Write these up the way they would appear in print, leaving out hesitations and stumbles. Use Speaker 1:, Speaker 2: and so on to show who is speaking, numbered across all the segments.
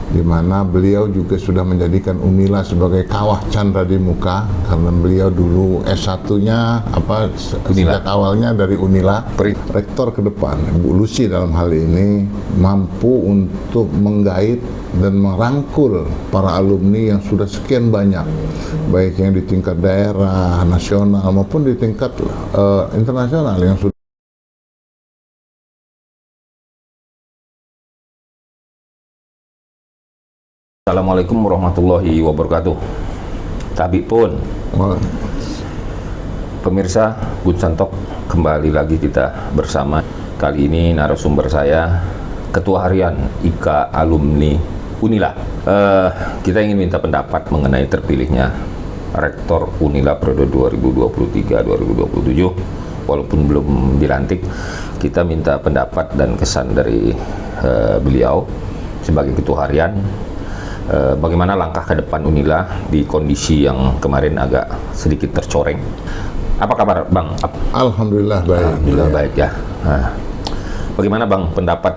Speaker 1: di mana beliau juga sudah menjadikan Unila sebagai kawah candra di muka, karena beliau dulu S1-nya sejak awalnya dari Unila. Rektor ke depan, Bu Lucy dalam hal ini mampu untuk menggait dan merangkul para alumni yang sudah sekian banyak, baik yang di tingkat daerah, nasional maupun di tingkat internasional yang sudah.
Speaker 2: Assalamualaikum warahmatullahi wabarakatuh. Tabi pun, pemirsa Gunsan Talk, kembali lagi kita bersama. Kali ini narasumber saya Ketua Harian IKA Alumni Unila. Kita ingin minta pendapat mengenai terpilihnya Rektor Unila periode 2023-2027. Walaupun belum dilantik, kita minta pendapat dan kesan dari beliau sebagai Ketua Harian. Bagaimana langkah ke depan Unila di kondisi yang kemarin agak sedikit tercoreng. Apa kabar Bang Ap?
Speaker 1: Alhamdulillah baik.
Speaker 2: Alhamdulillah baik ya. Nah, bagaimana Bang pendapat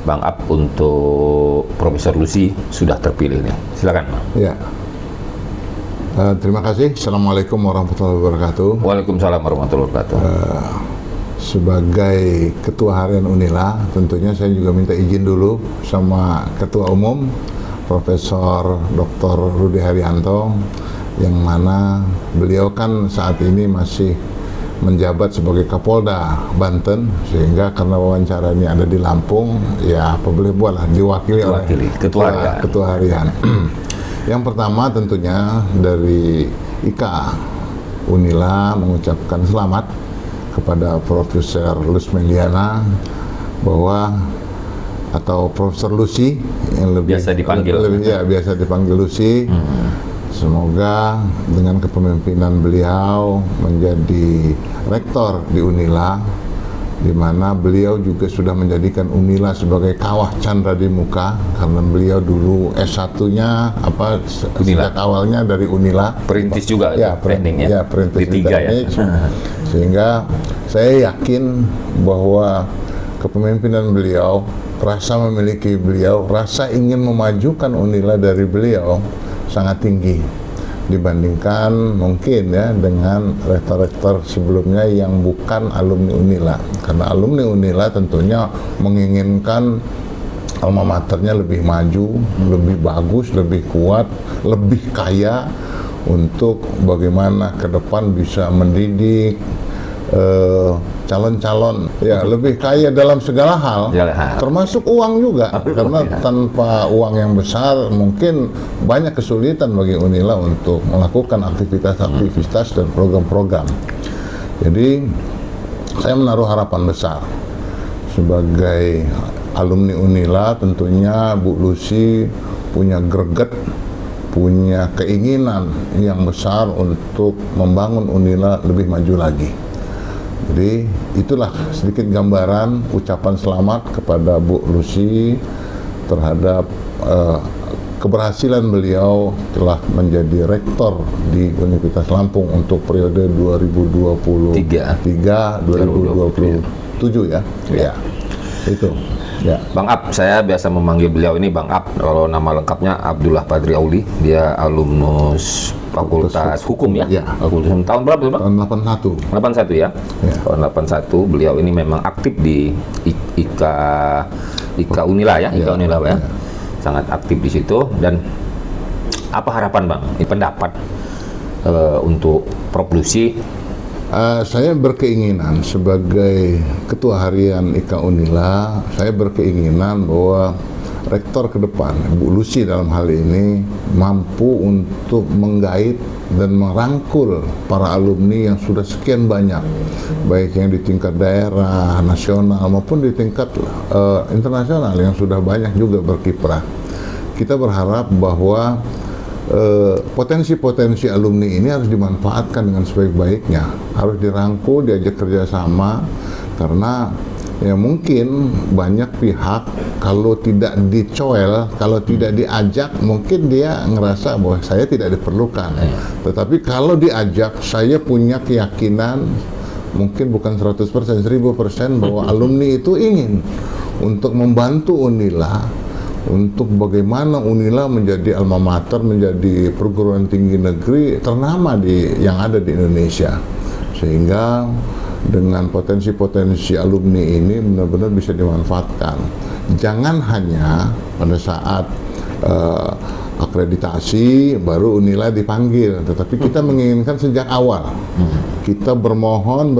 Speaker 2: Bang Ap untuk Profesor Lucy sudah terpilih nih? Silakan.
Speaker 1: Ya. Terima kasih. Assalamualaikum warahmatullahi wabarakatuh.
Speaker 2: Waalaikumsalam warahmatullahi wabarakatuh.
Speaker 1: Sebagai Ketua Harian Unila, tentunya saya juga minta izin dulu sama Ketua Umum Profesor Dr. Rudy Haryanto, yang mana beliau kan saat ini masih menjabat sebagai Kapolda Banten, sehingga karena wawancara ini ada di Lampung, ya apa boleh buatlah diwakili oleh Ketua Harian. Yang pertama tentunya dari IKA Unila mengucapkan selamat kepada Profesor Lusmeliana atau Profesor Lucy yang lebih biasa dipanggil Lucy. Semoga dengan kepemimpinan beliau menjadi rektor di Unila, di mana beliau juga sudah menjadikan Unila sebagai kawah candra di muka, karena beliau dulu S1-nya sejak awalnya dari Unila.
Speaker 2: Perintis juga ya,
Speaker 1: perintis di teknik. Sehingga saya yakin bahwa kepemimpinan beliau, rasa memiliki beliau, rasa ingin memajukan Unila dari beliau sangat tinggi dibandingkan mungkin ya dengan rektor-rektor sebelumnya yang bukan alumni Unila. Karena alumni Unila tentunya menginginkan alma maternya lebih maju, lebih bagus, lebih kuat, lebih kaya, untuk bagaimana ke depan bisa mendidik calon-calon ya lebih kaya dalam segala hal, termasuk uang juga. Karena tanpa uang yang besar mungkin banyak kesulitan bagi Unila untuk melakukan aktivitas-aktivitas dan program-program. Jadi saya menaruh harapan besar sebagai alumni Unila. Tentunya Bu Lucy punya greget, punya keinginan yang besar untuk membangun Unila lebih maju lagi. Jadi itulah sedikit gambaran ucapan selamat kepada Bu Lucy terhadap keberhasilan beliau telah menjadi rektor di Universitas Lampung untuk periode 2023-2027 ya. Ya. Itu. Ya.
Speaker 2: Bang Ap, saya biasa memanggil beliau ini Bang Ap. Kalau nama lengkapnya Abdullah Padri Auli. Dia alumnus Fakultas Hukum ya. Fakultas tahun berapa tuh Bang?
Speaker 1: Tahun 81.
Speaker 2: 81 ya. Tahun 81 beliau ini memang aktif di IKA Unila ya. IKA Unila ya. Sangat aktif di situ. Dan apa harapan Bang? Ini pendapat untuk Prof Lucy.
Speaker 1: Saya berkeinginan sebagai Ketua Harian IKA Unila, saya berkeinginan bahwa rektor ke depan, Bu Lucy dalam hal ini, mampu untuk menggait dan merangkul para alumni yang sudah sekian banyak, baik yang di tingkat daerah, nasional maupun di tingkat internasional yang sudah banyak juga berkiprah. Kita berharap bahwa potensi-potensi alumni ini harus dimanfaatkan dengan sebaik-baiknya, harus dirangkul, diajak kerjasama, karena ya mungkin banyak pihak kalau tidak dicoel, kalau tidak diajak, mungkin dia ngerasa bahwa saya tidak diperlukan. Tetapi kalau diajak, saya punya keyakinan mungkin bukan 100%, 1000% bahwa alumni itu ingin untuk membantu Unila untuk bagaimana Unila menjadi alma mater, menjadi perguruan tinggi negeri ternama yang ada di Indonesia, sehingga dengan potensi-potensi alumni ini benar-benar bisa dimanfaatkan. Jangan hanya pada saat akreditasi baru Unila dipanggil, tetapi kita menginginkan sejak awal. Kita memohon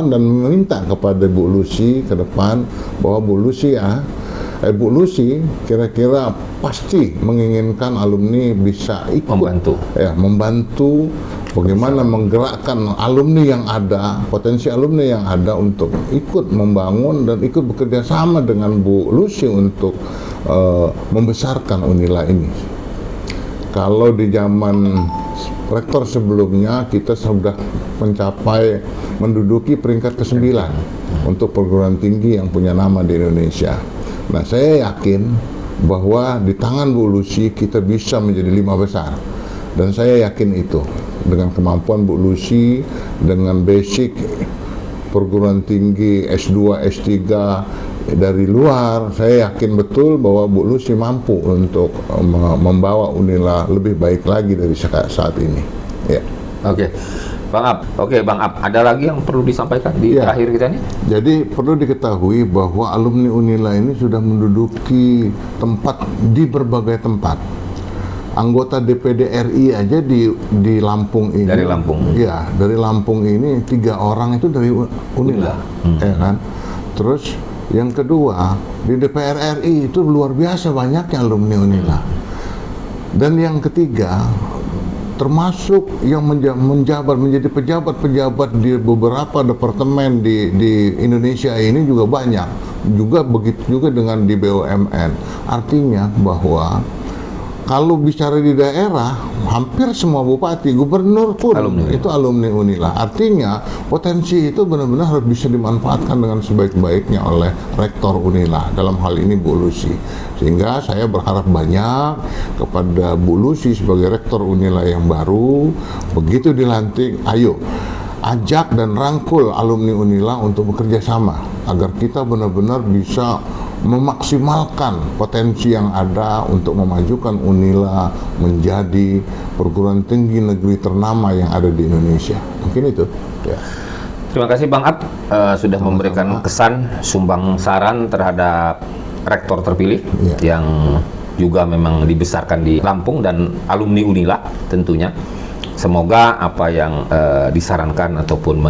Speaker 1: dan meminta kepada Bu Lucy ke depan bahwa Bu Lucy kira-kira pasti menginginkan alumni bisa ikut membantu bagaimana menggerakkan alumni yang ada, potensi alumni yang ada untuk ikut membangun dan ikut bekerja sama dengan Bu Lucy untuk membesarkan Unila ini. Kalau di zaman rektor sebelumnya kita sudah menduduki peringkat ke-9 untuk perguruan tinggi yang punya nama di Indonesia. Nah, saya yakin bahwa di tangan Bu Lucy kita bisa menjadi 5 besar. Dan saya yakin itu dengan kemampuan Bu Lucy, dengan basic perguruan tinggi S2, S3 dari luar, saya yakin betul bahwa Bu Lucy mampu untuk membawa Unila lebih baik lagi dari saat ini. Ya.
Speaker 2: Oke. Bang Ab, ada lagi yang perlu disampaikan di akhir kita ini?
Speaker 1: Jadi perlu diketahui bahwa alumni Unila ini sudah menduduki tempat di berbagai tempat. Anggota DPD RI aja di Lampung ini.
Speaker 2: Dari Lampung.
Speaker 1: Ya, dari Lampung ini 3 orang itu dari Unila, ya kan. Terus yang kedua di DPR RI itu luar biasa banyaknya alumni Unila. Dan yang ketiga, termasuk yang menjadi pejabat-pejabat di beberapa departemen di Indonesia ini juga banyak. Juga begitu juga dengan di BUMN. Artinya bahwa kalau bicara di daerah, hampir semua bupati, gubernur pun itu alumni Unila. Artinya potensi itu benar-benar harus bisa dimanfaatkan dengan sebaik-baiknya oleh rektor Unila, dalam hal ini Bu Lucy. Sehingga saya berharap banyak kepada Bu Lucy sebagai rektor Unila yang baru, begitu dilantik, ayo ajak dan rangkul alumni Unila untuk bekerja sama agar kita benar-benar bisa memaksimalkan potensi yang ada untuk memajukan Unila menjadi perguruan tinggi negeri ternama yang ada di Indonesia. Mungkin itu. Ya.
Speaker 2: Terima kasih Bang Ab sudah memberikan kesan sumbang saran terhadap rektor terpilih yang juga memang dibesarkan di Lampung dan alumni Unila tentunya. Semoga apa yang disarankan ataupun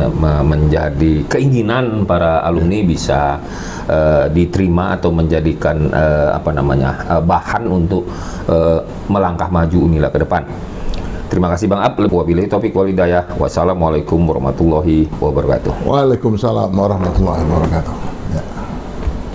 Speaker 2: menjadi keinginan para alumni bisa diterima atau menjadikan bahan untuk melangkah maju Unila ke depan. Terima kasih Bang Ab. Wabillahi taufiq wal hidayah. Wassalamualaikum warahmatullahi wabarakatuh.
Speaker 1: Waalaikumsalam warahmatullahi wabarakatuh.